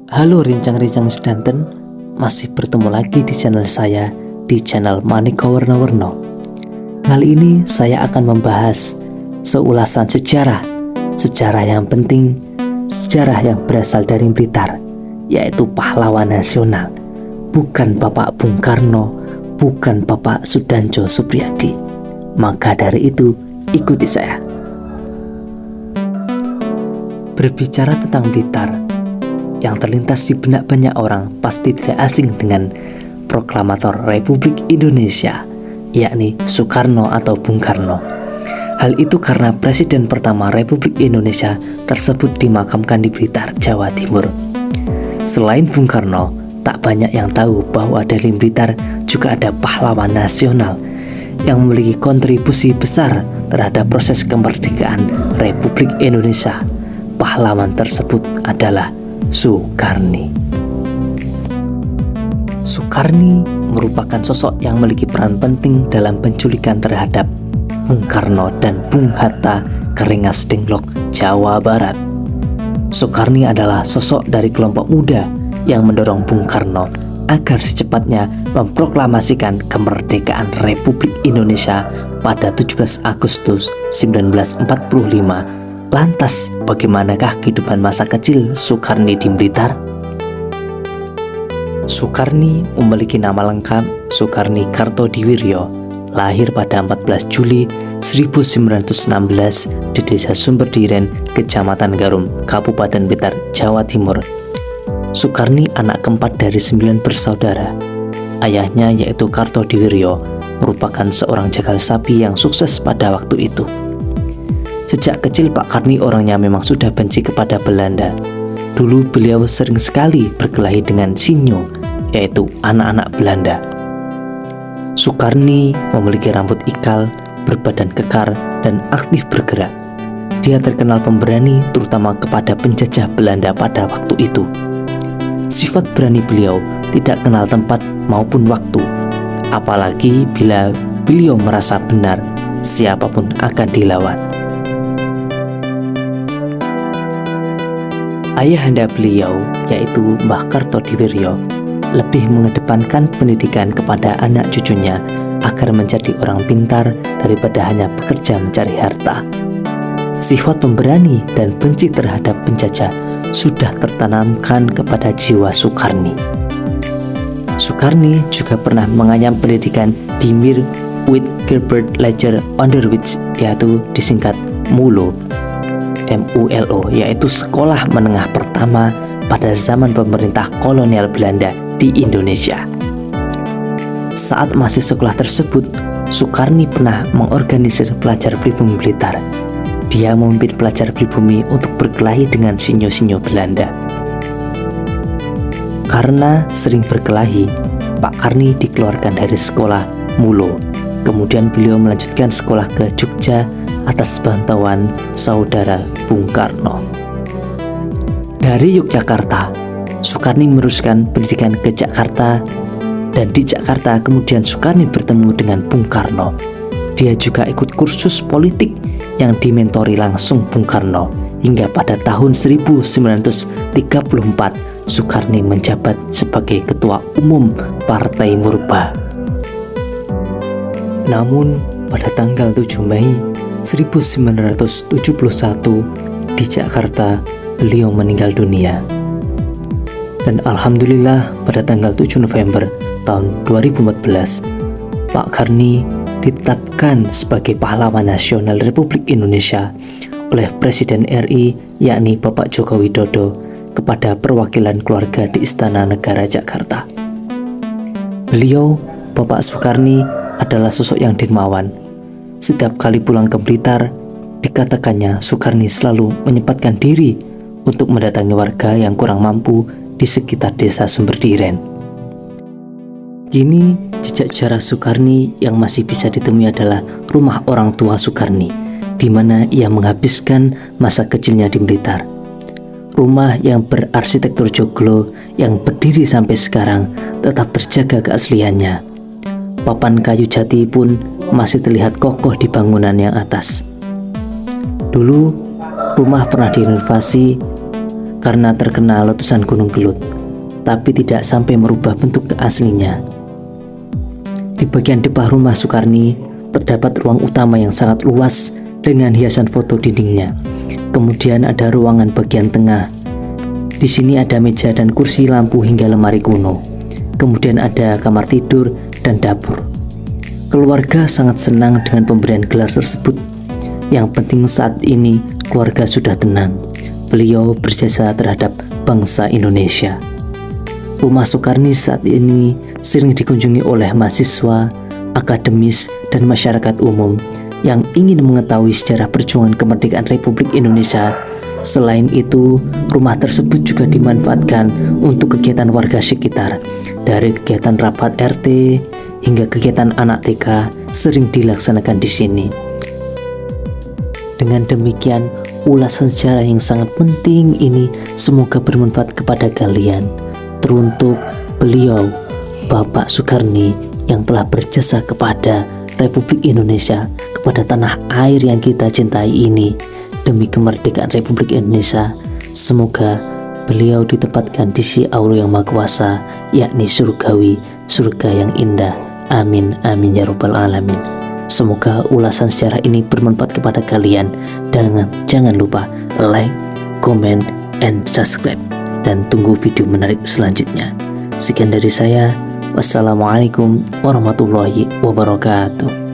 Halo rincang-rincang sedanten, masih bertemu lagi di channel saya, di channel Maneka Warna-Warna. Kali ini saya akan membahas seulasan sejarah yang penting, sejarah yang berasal dari Blitar, yaitu pahlawan nasional, bukan Bapak Bung Karno, bukan Bapak Sudantjo Suprijadi. Maka dari itu, ikuti saya. Berbicara tentang Blitar, yang terlintas di benak banyak orang pasti tidak asing dengan proklamator Republik Indonesia, yakni Soekarno atau Bung Karno. Hal itu karena Presiden pertama Republik Indonesia tersebut dimakamkan di Blitar, Jawa Timur. Selain Bung Karno, tak banyak yang tahu bahwa dari Blitar juga ada pahlawan nasional yang memiliki kontribusi besar terhadap proses kemerdekaan Republik Indonesia. Pahlawan tersebut adalah Sukarni. Sukarni merupakan sosok yang memiliki peran penting dalam penculikan terhadap Bung Karno dan Bung Hatta ke Rengas Dengklok, Jawa Barat. Sukarni adalah sosok dari kelompok muda yang mendorong Bung Karno agar secepatnya memproklamasikan kemerdekaan Republik Indonesia pada 17 Agustus 1945. Lantas, bagaimanakah kehidupan masa kecil Sukarni di Blitar? Sukarni memiliki nama lengkap Sukarni Kartodiwiryo, lahir pada 14 Juli 1916 di Desa Sumberdiren, Kecamatan Garum, Kabupaten Blitar, Jawa Timur. Sukarni anak keempat dari 9 bersaudara. Ayahnya yaitu Kartodiwiryo merupakan seorang jagal sapi yang sukses pada waktu itu. Sejak kecil Pak Karni orangnya memang sudah benci kepada Belanda. Dulu beliau sering sekali berkelahi dengan Sinyo, yaitu anak-anak Belanda. Sukarni memiliki rambut ikal, berbadan kekar, dan aktif bergerak. Dia terkenal pemberani terutama kepada penjajah Belanda pada waktu itu. Sifat berani beliau tidak kenal tempat maupun waktu, apalagi bila beliau merasa benar, siapapun akan dilawan. Ayahanda beliau, yaitu Mbah Kartodiwiryo, lebih mengedepankan pendidikan kepada anak cucunya agar menjadi orang pintar daripada hanya bekerja mencari harta. Sifat pemberani dan benci terhadap penjajah sudah tertanamkan kepada jiwa Sukarni. Sukarni juga pernah menganyam pendidikan di Mir Witgerberd Leger Onderwijs, yaitu disingkat MULO, MULO, yaitu sekolah menengah pertama pada zaman pemerintah kolonial Belanda di Indonesia. Saat masih sekolah tersebut, Sukarni pernah mengorganisir pelajar pribumi Blitar. Dia memimpin pelajar pribumi untuk berkelahi dengan sinyo-sinyo Belanda. Karena sering berkelahi, Pak Karni dikeluarkan dari sekolah MULO. Kemudian beliau melanjutkan sekolah ke Jogja atas bantuan saudara Bung Karno. Dari Yogyakarta, Sukarni meneruskan pendidikan ke Jakarta, dan di Jakarta kemudian Sukarni bertemu dengan Bung Karno. Dia juga ikut kursus politik yang dimentori langsung Bung Karno, hingga pada tahun 1934 Sukarni menjabat sebagai Ketua Umum Partai Murba. Namun pada tanggal 7 Mei 1971 di Jakarta beliau meninggal dunia. Dan alhamdulillah pada tanggal 7 November tahun 2014 Pak Karni ditetapkan sebagai pahlawan nasional Republik Indonesia oleh Presiden RI, yakni Bapak Joko Widodo, kepada perwakilan keluarga di Istana Negara Jakarta. Beliau, Bapak Sukarni, adalah sosok yang dermawan. Setiap kali pulang ke Blitar, dikatakannya Sukarni selalu menyempatkan diri untuk mendatangi warga yang kurang mampu di sekitar Desa Sumberdiren. Kini, jejak sejarah Sukarni yang masih bisa ditemui adalah rumah orang tua Sukarni, di mana ia menghabiskan masa kecilnya di Blitar. Rumah yang berarsitektur joglo yang berdiri sampai sekarang tetap terjaga keasliannya. Papan kayu jati pun masih terlihat kokoh di bangunan yang atas. Dulu, rumah pernah direnovasi karena terkena letusan Gunung Gelut, tapi tidak sampai merubah bentuk aslinya. Di bagian depan rumah Sukarni terdapat ruang utama yang sangat luas dengan hiasan foto dindingnya. Kemudian ada ruangan bagian tengah. Di sini ada meja dan kursi, lampu hingga lemari kuno. Kemudian ada kamar tidur dan dapur. Keluarga sangat senang dengan pemberian gelar tersebut. Yang penting saat ini keluarga sudah tenang. Beliau berjasa terhadap bangsa Indonesia. Rumah Sukarni saat ini sering dikunjungi oleh mahasiswa, akademis, dan masyarakat umum yang ingin mengetahui sejarah perjuangan kemerdekaan Republik Indonesia. Selain itu, rumah tersebut juga dimanfaatkan untuk kegiatan warga sekitar. Dari kegiatan rapat RT hingga kegiatan anak TK sering dilaksanakan di sini. Dengan demikian, ulasan sejarah yang sangat penting ini semoga bermanfaat kepada kalian. Teruntuk beliau, Bapak Sukarni, yang telah berjasa kepada Republik Indonesia, kepada tanah air yang kita cintai ini. Demi kemerdekaan Republik Indonesia, semoga beliau ditempatkan di sisi Allah yang Maha Kuasa, yakni surgawi, surga yang indah. Amin, amin ya rabbal alamin. Semoga ulasan sejarah ini bermanfaat kepada kalian. Dan jangan lupa like, comment, and subscribe. Dan tunggu video menarik selanjutnya. Sekian dari saya. Wassalamualaikum warahmatullahi wabarakatuh.